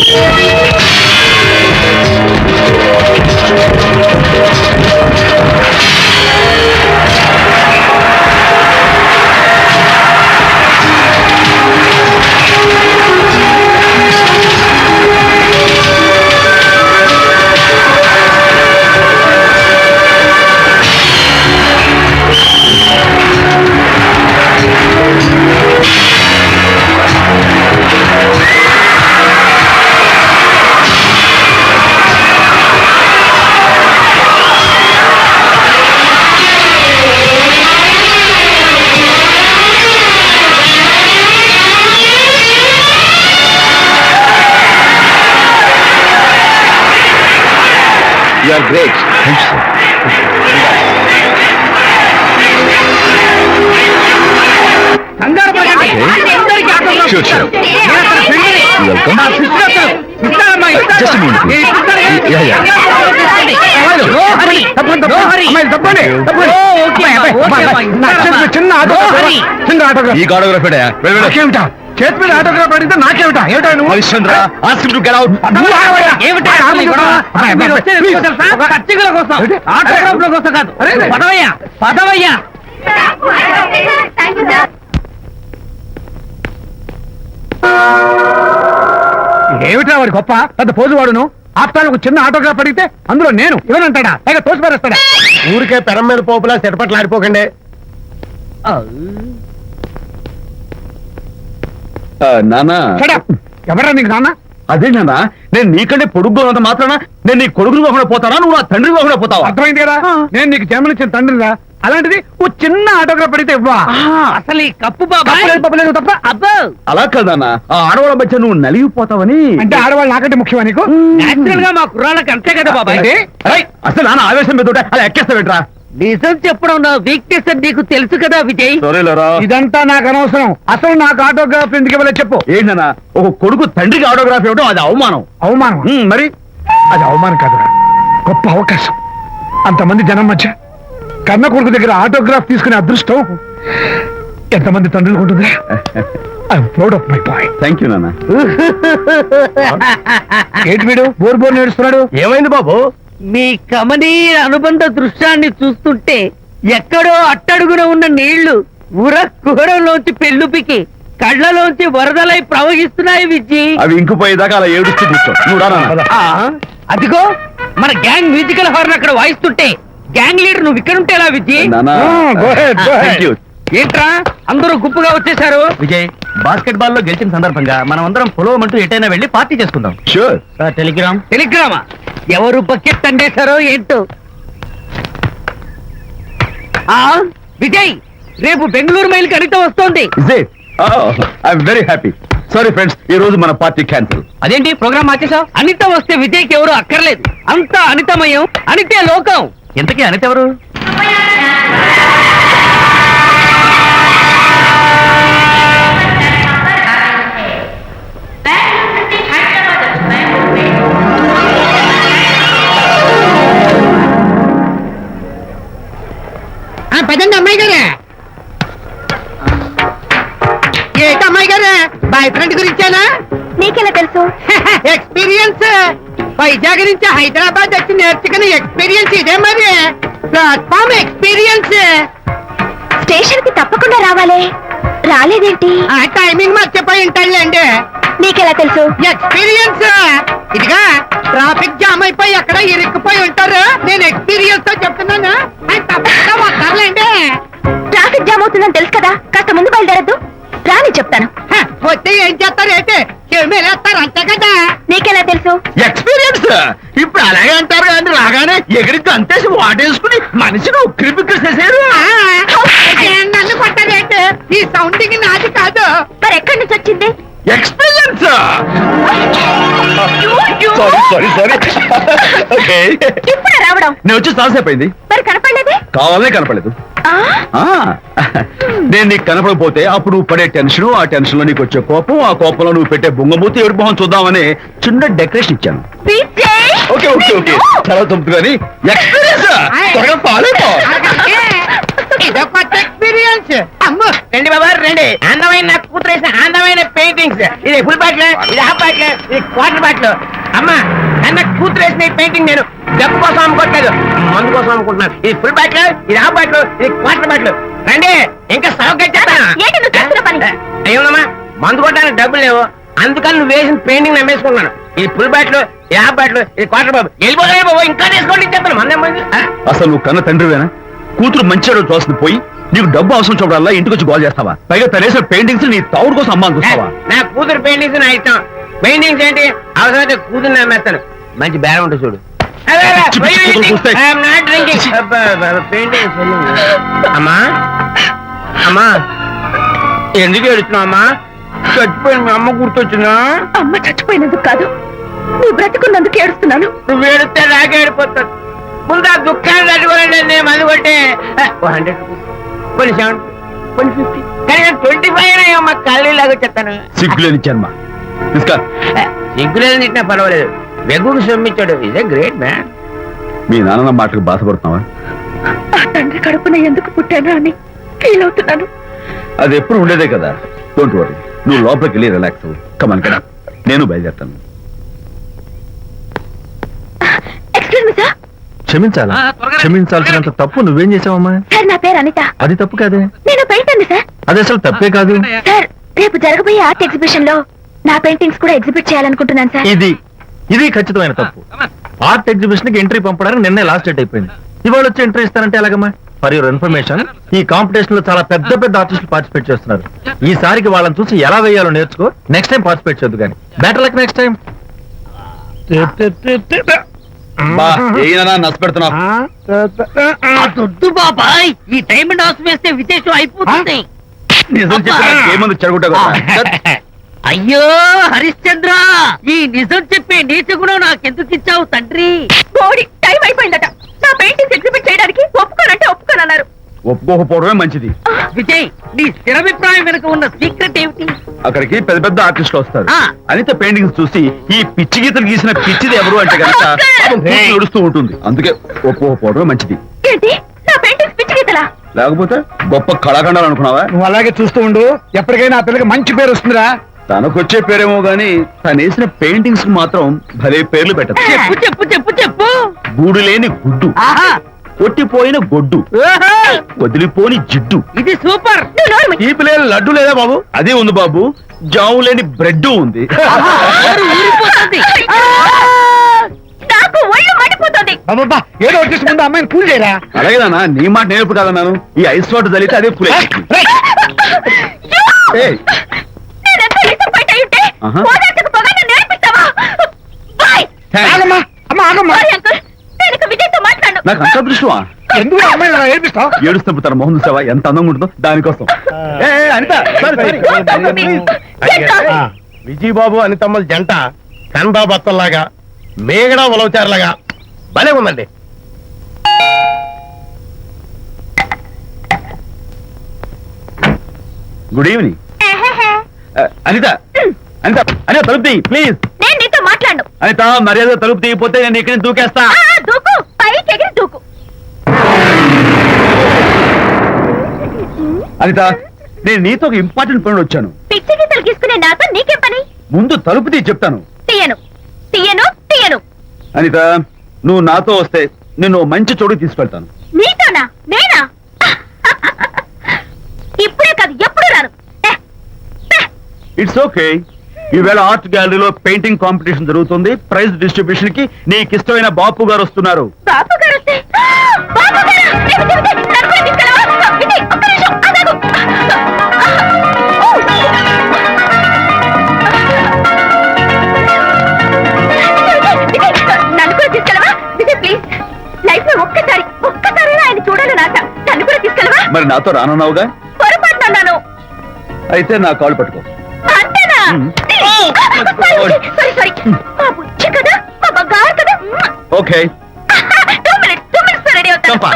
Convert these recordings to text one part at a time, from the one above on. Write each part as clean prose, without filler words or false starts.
You are great. Thank you, sir. Sure, sure. Welcome. Just a minute, please. Yeah. చిన్న autograph ఈ autograph చేతి మీద autograph అడిగితే నాకేమిటా ఏమిటా నువ్వు Harishchandra ask to get out పదవయ్యా ఏమిటా వాడి గొప్ప పెద్ద పోజు వాడును ఆప్తాలకు చిన్న ఆటోగ్రాఫ్ అడిగితే అందులో నేను ఇవ్వనంటాడా పైగా తోసి పారేస్తాడా ఊరికే పెరం మీద పోపులా చెట్పట్లు ఆడిపోకండి నానా ఎవరా నీకు నాన్న అదే నాన్న నేను నీకంటే పొడుగ్గా ఉన్నంత మాత్రాన నేను నీ కొడుకుని కాకుండా పోతానా నువ్వు నా తండ్రి కాకుండా పోతావా అర్థమైంది కదా నేను నీకు జన్మనిచ్చిన తండ్రిరా అలాంటిది ఓ చిన్న ఆటోగ్రాఫ్ అడిగితే ఇవ్వా అసలు ఈ కప్పు బాబా తప్ప అబ్బో అలా కదన్నా ఆ ఆడవాళ్ళ మధ్య నువ్వు నలిగిపోతావని అంటే ఆడవాళ్ళు నాకంటే ముఖ్యమా నీకు నేచురల్ గా మా కుర్రాళ్ళకి అంతే కదా బాబాయ్ అసలు నాన్న ఆవేశం మీద ఉంటే అలా ఎక్కేస్తావేట్రా నిజం చెప్పడం నా వీక్నెస్ అని నీకు తెలుసు కదా విజయ్ ఇదంతా నాకు అనవసరం అసలు నాకు ఆటోగ్రాఫ్ ఎందుకు ఇవ్వలేదు చెప్పు ఏంటన్నా ఒక కొడుకు తండ్రికి ఆటోగ్రాఫ్ ఇవ్వడం అది అవమానం అవమానం మరి అది అవమానం కాదురా గొప్ప అవకాశం అంతమంది జనం మధ్య కన్న కొడుకు దగ్గర ఆటోగ్రాఫ్ తీసుకునే అదృష్టం ఎంతమంది తండ్రులకు ఉంటుందా I'm proud of my boy thank you నాన్న ఏంటి వీడు బోర్ నేడుస్తున్నాడు ఏమైంది బాబు మీ కమనీయ అనుబంధ దృశ్యాన్ని చూస్తుంటే ఎక్కడో అట్టడుగున ఉన్న నీళ్లు ఉర కుహరంలోంచి పెళ్ళుపికి కళ్ళలోంచి వరదలై ప్రవహిస్తున్నాయి విజ్జి అవి ఇంకుపోయేదాకా అలా ఏడుస్తూ కూర్చో నువ్వు రానా అదిగో మన గ్యాంగ్ మ్యూజికల్ హార్న్ అక్కడ వాయిస్తుంటే గ్యాంగ్ లీడర్ నువ్వు ఇక్కడ ఉంటే ఎలా విజ్జి ఏంట్రా అందరూ గుంపుగా వచ్చేసారు విజయ్ బాస్కెట్ బాల్ లో గెలిచిన సందర్భంగా మనం అందరం పొలవమంటూ ఎటైనా వెళ్ళి పార్టీ చేసుకుందాం షూర్ టెలిగ్రామా ఎవరు బకెట్ అండేశారో ఏంటో విజయ్ రేపు బెంగళూరు మైల్ అనిత వస్తోంది వెరీ హ్యాపీ సారీ ఫ్రెండ్స్ ఈ రోజు మన పార్టీ క్యాన్సిల్ అదేంటి ప్రోగ్రామ్ మార్చేసావు అనిత వస్తే విజయ్కి ఎవరు అక్కర్లేదు అంతా అనితమయం అనితే లోకం ఇంతకీ అనిత ఎవరు పదండి అమ్మాయి గారే ఏంటి అమ్మాయి గారే బాయ్ ఫ్రెండ్ గురించేనా నీకెలా తెలుసు ఎక్స్పీరియన్స్ వైజాగ్ నుంచి హైదరాబాద్ వచ్చి నేర్చుకునే ఎక్స్పీరియన్స్ ఇదే మరి ప్లాట్ఫామ్ ఎక్స్పీరియన్స్ స్టేషన్ కి తప్పకుండా రావాలే రాలేదేంటి ఆ టైమింగ్ మర్చిపోయి ఉంటాడులేండి నీకెలా తెలుసు ఎక్స్పీరియన్స్ ఇదిగా ట్రాఫిక్ జామ్ అయిపోయి ఎక్కడ ఇరుక్కుపోయి ఉంటారు నేను ఎక్స్పీరియన్స్ తో చెప్తున్నాను ఆయన తప్పకుండా వస్తారులేండి ట్రాఫిక్ జామ్ అవుతుందని తెలుసు కదా కాస్త ముందు బయలుదేరద్దు రాని చెప్తాను వస్తే ఏం చేస్తారు ఏంటి చెమేస్తారు అంతే కదా నీకెలా తెలుసు ఎక్స్పీరియన్స్ ఇప్పుడు అలాగే అంటారు కానీ రాగానే ఎగిరికి అంతేసి వాటేసుకుని మనిషిని ఉక్కిరి బిక్కిరి చేశారు నన్ను కొట్టారేంటి ఈ సౌండింగ్ నాది కాదు మరి ఎక్కడి నుంచి వచ్చింది ఎక్స్పీరియన్స్ సారీ ఇప్పుడు రావడం నేను వచ్చి చాలాసేపు అయింది మరి కనపడలేదే కావాలనే కనపడలేదు నేను నీకు కనపడకపోతే అప్పుడు నువ్వు పడే టెన్షన్ ఆ టెన్షన్ లో నీకు వచ్చే కోపం ఆ కోపంలో నువ్వు పెట్టే బొంగమూతి ఎవరి మొహం చూద్దామని చిన్న డెకరేషన్ ఇచ్చాను ఓకే చాలా తొమ్మిది కానీ ఎక్స్పీరియన్స్ త్వరగా పాలేపో ఇదో కొత్త ఎక్స్పీరియన్స్ అమ్మో. రండి బాబా రండి. అందమైన నాకు కూతురు వేసిన అందమైన పెయింటింగ్స్. ఇది ఫుల్ బాటిల్, ఇది హాఫ్ బాటిల్, ఇది క్వార్టర్ బాటిల్. అమ్మా అన్న కూతురు వేసిన ఈ పెయింటింగ్ నేను డబ్బు కోసం అమ్ముకోవట్లేదు, మందు కోసం అమ్ముకుంటున్నాను. ఇది ఫుల్ బాటిల్, ఇది హాఫ్ బాటిల్, ఇది క్వార్టర్ బాటిల్. రండి ఇంకా సౌకర్యం ఏంటి నువ్వు చేస్తున్న పని? అయ్యోనమ్మా మందు కొట్టడానికి డబ్బులు లేవు, అందుకని నువ్వు వేసిన పెయింటింగ్ నమ్మేసుకుంటున్నాను. ఈ ఫుల్ బాటిల్, ఈ హాఫ్ బాటిల్, ఈ క్వార్టర్ బాబు వెళ్ళిపోతాయి బాబు. ఇంకా తీసుకోండి చెప్తాను మందం పోయింది. అసలు నువ్వు కన్న తండ్రివేనా? కూతురు మంచిగా చూస్తుంది పోయి నీకు డబ్బు అవసరం చూడాలా ఇంటికి వచ్చి గోల్ చేస్తావా? పైగా తనేసిన పెయింటింగ్స్ నీ తౌడు కోసం అమ్మాని చూస్తావా? నా కూతురు పెయింటింగ్స్ నా ఇష్టం. పెయింటింగ్స్ ఏంటి అవసరమైతే కూతురు నమ్మేస్తాను. మంచి బేరం ఉంటుంది చూడు. అమ్మా అమ్మా ఎందుకు ఏడుస్తున్నావు అమ్మా? చచ్చిపోయిన మీ అమ్మ గుర్తొచ్చిందా? అమ్మ చచ్చిపోయినందుకు కాదు, నువ్వు బ్రతుకున్నందుకు ఏడుస్తున్నాను. నువ్వు ఏడితే నాకే ఏడిపోతాను. ముందు ఆ దుఃఖాన్ని తట్టుకోలేండి. నేను మంది కొట్టే 100 కొన్ని 70 కొన్ని 50 కానీ 25 అయినా అమ్మ కళ్ళు లాగా చెప్తాను. సిగ్గులేని జన్మ. తీసుకో. సిగ్గులేదు తిట్టినా పర్వాలేదు, వెగుకు సొమ్మించాడు. ఇదే గ్రేట్ మ్యాన్. మీ నాన్న మాటకు బాధపడుతున్నావా? ఆ తండ్రి కడుపున ఎందుకు పుట్టాను అని ఫీల్ అవుతున్నాను. అది ఎప్పుడు ఉండేదే కదా. డోంట్ వరీ, నువ్వు లోపలికి వెళ్ళి రిలాక్స్ అవ్వు. కమన్ కదా, నేను బయలుదేరుతాను. Excuse me sir. క్షమించాలా? క్షమించాల్సినంత తప్పు నువ్వేం చేసావమ్మా? సార్ నా పేరు అనిత. అది తప్పు కాదే. నేను పెయింటర్ సార్. అది అసలు తప్పే కాదు. సార్ రేపు జరగబోయే ఆర్ట్ ఎగ్జిబిషన్ లో నా పెయింటింగ్స్ కూడా ఎగ్జిబిట్ చేయాలనుకుంటున్నాను సార్. ఇది ఖచ్చితమైన తప్పు. ఆర్ట్ ఎగ్జిబిషన్ కి ఎంట్రీ పంపడానికి నిన్నే లాస్ట్ డేట్ అయిపోయింది. ఇవాళ వచ్చి ఎంట్రీ ఇస్తానంటే ఎలాగమ్మా? ఫర్ యువర్ ఇన్ఫర్మేషన్, ఈ కాంపిటీషన్ లో చాలా పెద్ద పెద్ద ఆర్టిస్టులు పార్టిసిపేట్ చేస్తున్నారు. ఈసారికి వాళ్ళని చూసి ఎలా వేయాలో నేర్చుకో. నెక్స్ట్ టైం పార్టిసిపేట్ చేయొద్దు కానీ. Better luck next time. నష్టపెడుతున్నావు. దొడ్డు బాబాయ్, ఈ డైమండ్ హౌస్ వేస్తే విశేషం అయిపోతుంది. నిజం చెప్పిన ఏమంది చెడగొట్టా. అయ్యో హరిశ్చంద్ర, ఈ నిజం చెప్పే నీచ గుణం నాకెందుకు ఇచ్చావు తండ్రి? బోడి టైం అయిపోయిందట. నా పెయింటింగ్స్ ఎగ్జిబిట్ చేయడానికి ఒప్పుకోనంటే ఒప్పుకోనన్నారు. ఒప్పుకోకపోవడమే మంచిది. విజయ్, నీ స్థిరాభిప్రాయం వెనుక ఉన్న సీక్రెట్ ఏమిటి? అక్కడికి పెద్ద పెద్ద ఆర్టిస్టులు వస్తారు. ఆ. అనిత పెయింటింగ్స్ చూసి ఈ పిచ్చి గీతలు గీసిన పిచ్చిది ఎవరు అంటే కనుక నడుస్తూ ఉంటుంది. అందుకే ఒప్పుకోకపోవడమే మంచిది. ఏంటి నా పెయింటింగ్స్ పిచ్చి గీతలా? లేకపోతే గొప్ప కళాఖండాలు అనుకున్నావా? నువ్వు అలాగే చూస్తూ ఉండు, ఎప్పటికైనా ఆ పిల్లకి మంచి పేరు వస్తుందిరా. తనకొచ్చే పేరేమో గాని తను వేసిన పెయింటింగ్స్ మాత్రం భలే పేర్లు పెట్టదు. చెప్పు చెప్పు చెప్పు చెప్పు. గూడు లేని గుడ్డు, ఆహా, కొట్టిపోయిన గొడ్డు, ఓహో, వదిలిపోని జిడ్డు, ఇది సూపర్. నువ్వు నోరు మూయి. తీపి లేని లడ్డు లేదా బాబు? అదే ఉంది బాబు. జాము లేని బ్రెడ్ ఉంది. నోరు ఊరిపోతుంది. నాకు ఒళ్ళు మండిపోతుంది. అబ్బబ్బా, ఏదో వచ్చేసి ముందు అమ్మాయిని కూల్ చేయరా. అలాగేనా? నీ మాట నేర్పు కాదన్నాను. ఈ ఐస్ వాటర్ చదివితే అదే ఫుల్. నేనెంత disappoint అయి ఉంటే ఆహా. ఓదార్చకు పోగా నన్ను నేర్పిస్తావా? బాయ్. ఆగమ్మా, అమ్మా ఆగమ్మా. సారీ అంకుల్, నేను ఇక విజయ్తో మాట్లాడను. నాకు అంత దృష్టమా? ఎందుకు ఆ అమ్మాయిని అలా ఏడిపిస్తావు? ఏడుస్తున్నప్పుడు తన మొహం చూసావా ఎంత అందంగా ఉంటుందో? దానికోసం. Anitha, sorry, sorry. Don't talk to me. Get lost. Vijaya Babu అనితమ్మల జంట కన్బా బత్తల్లాగా మేగడ ఉలవచారులాగా భలే ఉందండి. Good evening. ఎహెహె. అనిత, అనిత, అనిత తలుపు తీయి ప్లీజ్. నేను నీతో మాట్లాడను. అనిత, మర్యాద తలుపు తీయపోతే నేను ఇక్కడ నుంచి దూకేస్తా. దూకు, పైకి ఎగిరి దూకు. అనిత, నేను నీతో ఒక ఇంపార్టెంట్ పని వచ్చాను. పిచ్చి గీతలు గీసుకునే నాతో నీకేం పని? ముందు తలుపు తీయి చెప్తాను. తీయను తీయను తీయను. అనిత, నువ్వు నాతో వస్తే నిన్ను ఓ మంచి చోటుకి తీసుకెళ్తాను. నీతోనా? నేనా? ఇప్పుడే కాదు ఎప్పుడు రాను. It's okay. ఈవేళ ఆర్ట్ గ్యాలరీలో పెయింటింగ్ కాంపిటీషన్ జరుగుతుంది. ప్రైజ్ డిస్ట్రిబ్యూషన్ కి నీకు ఇష్టమైన బాపు గారు వస్తున్నారు. బాపు గారు వస్తే బాపు గారు నన్ను కూడా తీసుకెళ్ళవా? విజయ్, ఒక్క నిమిషం ఆగు. నన్ను కూడా తీసుకెళ్ళవా? విజయ్ ప్లీజ్, లైఫ్ లో ఒక్కసారి ఆయన చూడాలని ఆశ. నన్ను కూడా తీసుకెళ్ళవా? మరి నాతో రానున్నావుగా? పొరపాటున అన్నాను. అయితే నా కాళ్ళు పట్టుకో. అంతేనా? సారీ మా బుచ్చి కదా, మా బంగారు కదా. ఓకే. 2 minutes లో రెడీ అవుతాను. చంపా.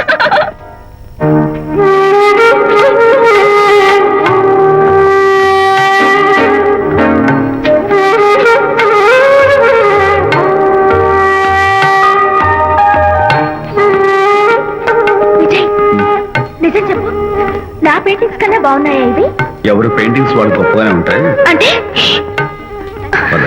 విజయ్, నిజం చెప్పు, బాగున్నాయా ఇవి? ఎవరు పెయింటింగ్స్ వాళ్ళు గొప్పగానే ఉంటాయి. అంటే పద.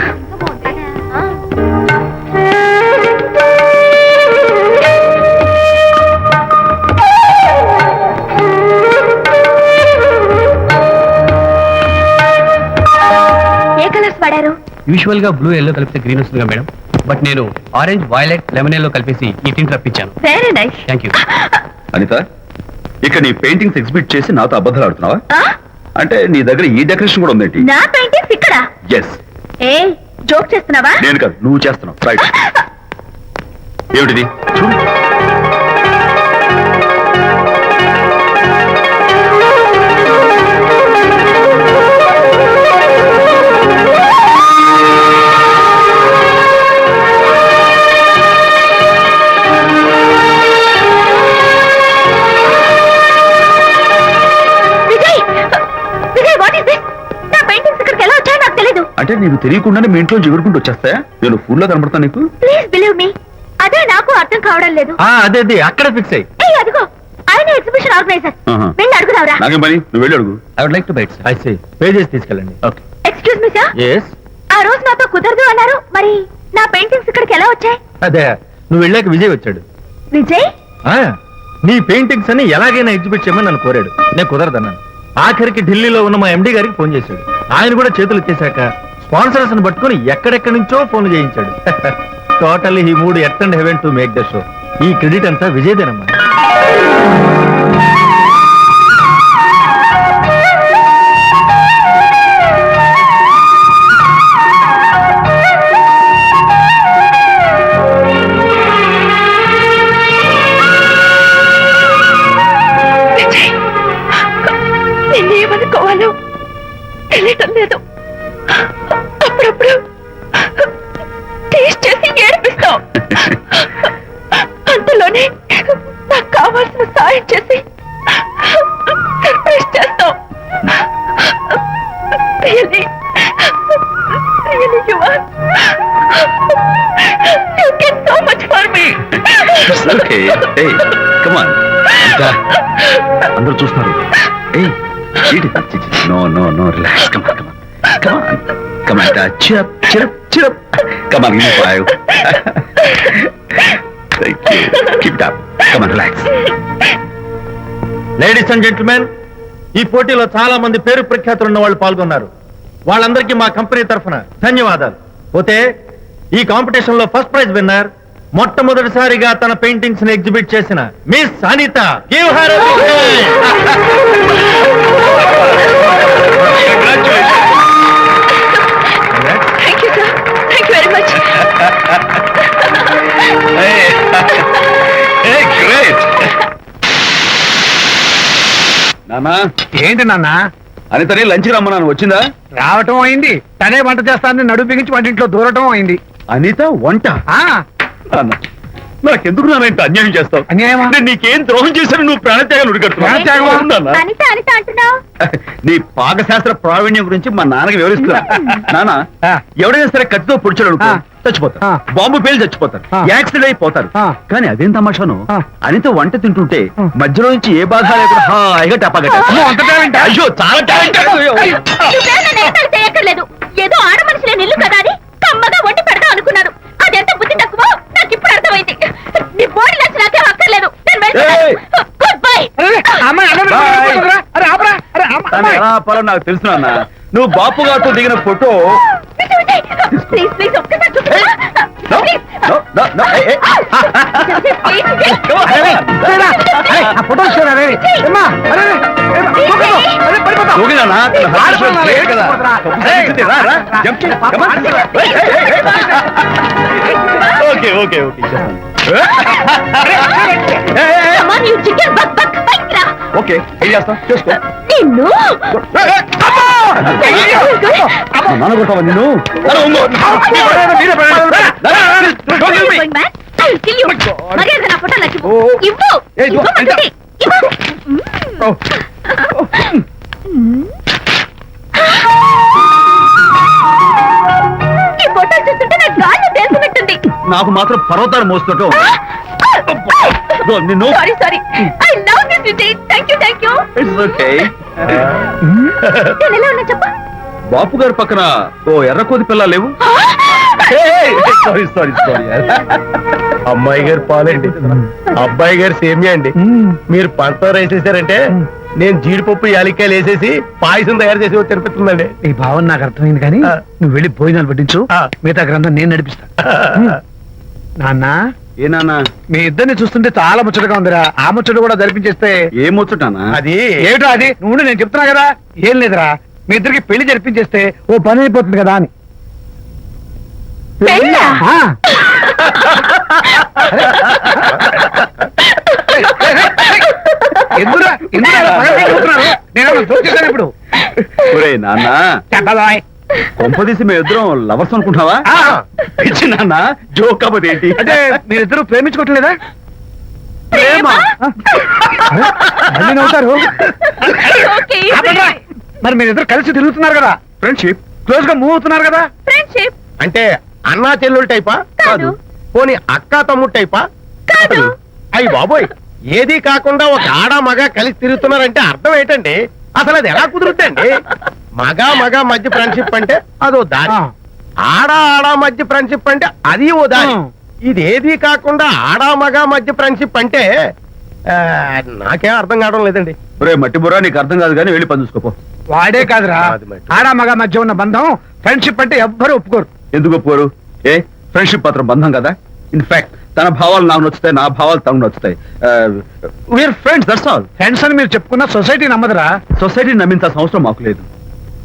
ఏ కలర్స్ వాడారు? యూజువల్ గా బ్లూ ఎల్లో కలిపితే గ్రీన్ వస్తుందిగా మేడం, బట్ నేను ఆరెంజ్ వైలెట్ లెమన్ ఎల్లో కలిపేసి ఈ టింట్ రప్పించాను. Very nice. Thank you. Anitha, ఇక నీ పెయింటింగ్స్ ఎగ్జిబిట్ చేసి నాతో అబద్ధాలు ఆడుతున్నావా? అంటే నీ దగ్గర ఈ డెకరేషన్ కూడా ఉందేంటి? నా పెయింటింగ్స్ ఇక్కడ? ఎస్. ఏ జోక్ చేస్తున్నావా? నేను కాదు, నువ్వు చేస్తున్నావు. రైట్. ఏమిటిది? చూడు. Vijay, Vijay what is this? నా పెయింటింగ్స్ ఇక్కడికి ఎలా వచ్చాయో నాకు తెలీదు. అంటే నీకు తెలియకుండానే మీ ఇంట్లో ఎగురుకుంటూ వచ్చేస్తాయా? నేను ఫుల్ లో కనబడతా నీకు? ప్లీజ్ బిలీవ్ మీ, అదే నాకు అర్థం కావడం లేదు. అదే అదే అక్కడ ఫిక్స్ అయ్యి. ఏ అదిగో ఆయన ఎగ్జిబిషన్ ఆర్గనైజర్. ఆహా. వెళ్ళి అడుగుదావరా? నాకేం పని, నువ్వు వెళ్ళి అడుగు. I would like to bite I say pay చేసి తీసుకెళ్ళండి. Okay. Excuse me sir, yes. ఆ రోజు నాతో కుదరదు అన్నారు, మరి నా పెయింటింగ్స్ ఇక్కడికి ఎలా వచ్చాయి? అదే నువ్వు వెళ్ళాక విజయ్ వచ్చాడు. విజయ్ ఆ, నీ పెయింటింగ్స్ అని ఎలాగైనా ఎగ్జిబిట్ చేయమని నన్ను కోరాడు. నేను కుదరదన్నాను. ఆఖరికి ఢిల్లీలో ఉన్న మా ఎండి గారికి ఫోన్ చేశాడు. ఆయన కూడా చేతులు ఎత్తేశాక స్పాన్సర్స్ ని పట్టుకుని ఎక్కడెక్కడి నుంచో ఫోన్ చేయించాడు. Totally he mood earth and heaven to make the show. ఈ క్రెడిట్ అంతా విజయ్దేనమ్మా. నిన్నేమనుకోవాలో తెలియటం లేదు. అప్పుడప్పుడు టేస్ట్ చేసి ఏడిపిస్తావు. అంతలోనే నాకు కావాల్సిన సాయం చేసి సర్ప్రైజ్ చేస్తావు. Really, really you are. You get so much for me. Okay. ఏయ్, కమ్ ఆన్. అందరూ చూస్తున్నారు. ఏయ్, no no no relax. Come on, come on, come on, come on. Cheer up cheer up cheer up. Come on, give me 5. Thank you. Keep it up. Come on, relax. Ladies and gentlemen, ఈ పోటీలో చాలా మంది పేరు ప్రఖ్యాతులు ఉన్న వాళ్ళు పాల్గొన్నారు. వాళ్ళందరికీ మా కంపెనీ తరఫున ధన్యవాదాలు. పోతే ఈ కాంపిటీషన్ లో ఫస్ట్ ప్రైజ్ విన్నర్, మొట్టమొదటిసారిగా తన పెయింటింగ్స్ ని ఎగ్జిబిట్ చేసిన miss Anitha. Give her a big hand. Thank you, sir. Thank you very much. Great. నానా, ఏంటి నాన్న? అనితని లంచ్ రమ్మన్నాను, వచ్చిందా? రావటం అయింది, తనే వంట చేస్తానని నడుపు బిగించి వంటింట్లో దూరటం అయింది. అనిత వంట? ఆ నాన్న, నాకెందుకు నాన్న ఇంత అన్యాయం చేస్తావు? అన్యాయమా? నేను నీకేం ద్రోహం చేశాను? నువ్వు ప్రాణత్యాగాలు ప్రాణత్యాగమా? ఉడికడుతున్నావు. అనిత అనిత అంటున్నావు? నీ పాకశాస్త్ర ప్రావీణ్యం గురించి మా నాన్నకి వివరిస్తున్నా. నాన్న, ఆ. ఎవడైనా సరే కత్తితో పొడిచాడు అనుకో, ఆ. చచ్చిపోతారు. ఆ. బాంబు పేలు చచ్చిపోతారు, ఆ. యాక్సిడెంట్ అయిపోతారు. ఆ. కానీ అదేం తమాషాను, ఆ. అనిత వంట తింటుంటే ఆ. మధ్యలో నుంచి ఏ బాధ లేకుండా హాయిగా టపాగట. అమ్మో, అంత టాలెంటా? అయ్యో, చాలా టాలెంట్. నువ్వేం నన్ను ఎగతాళి చేయక్కర్లేదు. ఏదో ఆడ మనుషులే నిల్లు కదా అని కమ్మగా వండి పెడదాం అనుకున్నాను. అదెంత బుద్ధి తక్కువ నాకు ఇప్పుడు అర్థమైంది. నీ బోడీ లంచ్ నాకేం అక్కర్లేదు. నేను ఏయ్. Good bye. అరే, అమ్మాయి, అరే, Bye. అరే, ఆపరా. అరే, తను ఎలా ఆపాలో నాకు తెలుసు నాన్న. నువ్వు బాపు గారితో దిగిన ఫోటో. ప్లీజ్ ప్లీజ్ ఒక్కసారి చూపించు. No, please. no, no, no, hey, hey. Please, Vijay. Come on, hey, అరేరా, అరే, ఆ ఫోటో ఇస్తారా రే? ఏమ్మా, అరే, అరే, దూకదు. అరే, పడిపోతావు. దూకినానా? తన హార్ట్ ఆడపిల్ల గ్రేట్ కదా. ఏయ్, రా, రా, jump చేయి. Come on. Hey, hey, hey, hey. Okay, okay, okay. Hey, hey, hey. Come on, you chicken buck buck. బయటికి రా. Okay, ఏం చేస్తావు? చేసుకో. నిన్ను నాన్న కొట్టావా నిన్ను? అరే, ఉంగో. మీరే పడండి. Going back? I will kill you. మర్యాద నా ఫోటో నాకు ఇవ్వు. ఓ. ఇవ్వు. ఏయ్, ఇదిగో, ఇవ్వమంటుంటే. ఇవ్వు. ఈ ఫోటో చూస్తుంటే నాకు గాల్లో తెలుసున్నట్టుంది. నాకు మాత్రం పర్వతాలు మోస్తుంటావు. నిన్ను. Sorry sorry. I love this Vijay. Thank you thank you. It's okay. నేను ఎలా ఉన్నా చెప్పు. బాపు గారి పక్కన ఓ ఎర్ర కోతి పిల్ల లేవు. Sorry sorry sorry. అమ్మాయి గారు పాలండి, అబ్బాయి గారు సేమియా అండి. మీరు పంచదార వేసేసారంటే నేను జీడిపప్పు యాలక్కాయలు వేసేసి పాయసం తయారు చేసి తినిపిస్తుందండి. ఈ భావన నాకు అర్థమైంది కానీ నువ్వు వెళ్ళి భోజనాలు పట్టించు, మిగతా గ్రంథం నేను నడిపిస్తా. నాన్న, ఏ నాన్న? మీ ఇద్దరిని చూస్తుంటే చాలా ముచ్చటగా ఉందిరా. ఆ ముచ్చట కూడా జరిపించేస్తే. ఏ ముచ్చటానా? అది ఏమిటో అది? నువ్వు నేను చెప్తున్నా కదా. ఏం లేదురా, మీ ఇద్దరికి పెళ్లి జరిపించేస్తే ఓ పని అయిపోతుంది కదా అని. పెళ్ళా? ఆ. ఎందుకురా అలా పగలబడి కూర్చున్నారు? నేనేమన్నా జోక్ చేశానా ఇప్పుడు? ఒరే నాన్న, చెప్పబాయ్. కొంపదీసి మేము ఇద్దరం లవర్స్ అనుకుంటావా? ఆ. పిచ్చి నాన్న, జోక్ కాబట్టి ఏంటి? అంటే మీరిద్దరూ ప్రేమించుకోవట్లేదా? ప్రేమ? మళ్ళీ నవ్వుతారు. ఓకే, ఆపండ్రా. మరి మీరిద్దరు కలిసి తిరుగుతున్నారు కదా, ఫ్రెండ్షిప్. క్లోజ్ గా మూవ్ అవుతున్నారు కదా. ఫ్రెండ్షిప్ అంటే అన్నా చెల్లెలు టైపా? కాదు. పోనీ అక్క తమ్ముడు టైపా? కాదు. అయ్యి బాబోయ్, ఏది కాకుండా ఒక ఆడ మగ కలిసి తిరుగుతున్నారంటే అర్థం ఏంటండి? అసలు అది ఎలా కుదురుద్దండి? మగ మధ్య ఫ్రెండ్షిప్ అంటే అదో దారి, ఆ. ఆడ మధ్య ఫ్రెండ్షిప్ అంటే అది ఓ దారి. ఆ. ఇదేది కాకుండా ఆడ మగ మధ్య ఫ్రెండ్షిప్ అంటే నాకేం అర్థం కావడం లేదండి. ఒరే మట్టి బుర్రా, నీకు అర్థం కాదు కానీ వెళ్ళి పని చూసుకోపో. వాడే కాదురా, అది మరి. ఆడ మగ మధ్య ఉన్న బంధం ఫ్రెండ్షిప్ అంటే ఎవ్వరూ ఒప్పుకోరు. ఎందుకు ఒప్పుకోరు? ఏ ఫ్రెండ్షిప్ పత్రం బంధం కదా. ఇన్ఫాక్ట్ తన భావాలు నాకు నచ్చుతాయి, నా భావాలు తనకు నచ్చుతాయి. We're friends, that's all. Friends అని మీరు చెప్పుకున్న సొసైటీ నమ్మదురా. సొసైటీని నమ్మించాల్సిన అవసరం మాకు లేదు.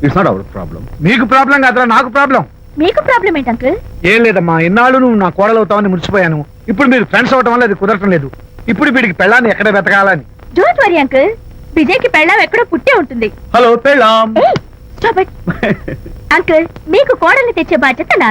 It's not our problem. మీకు ప్రాబ్లం కాదురా, నాకు ప్రాబ్లం. మీకు ప్రాబ్లం ఏంటి అంకుల్? ఏం లేదమ్మా, ఇన్నాళ్ళు నువ్వు నా కోడలు అవుతావని మురిసిపోయాను. ఇప్పుడు మీరు ఫ్రెండ్స్ అవటం వల్ల అది కుదరటం లేదు. ఇప్పుడు వీడికి పెళ్ళాన్ని ఎక్కడ వెతకాలని. డోంట్ వరీ అంకుల్, విజయ్కి పెళ్ళాం ఎక్కడో పుట్టే ఉంటుంది. హలో పెళ్ళాం. స్టాప్ ఇట్ అంకుల్, మీకు కోడల్ని తెచ్చే బాధ్యత నాది.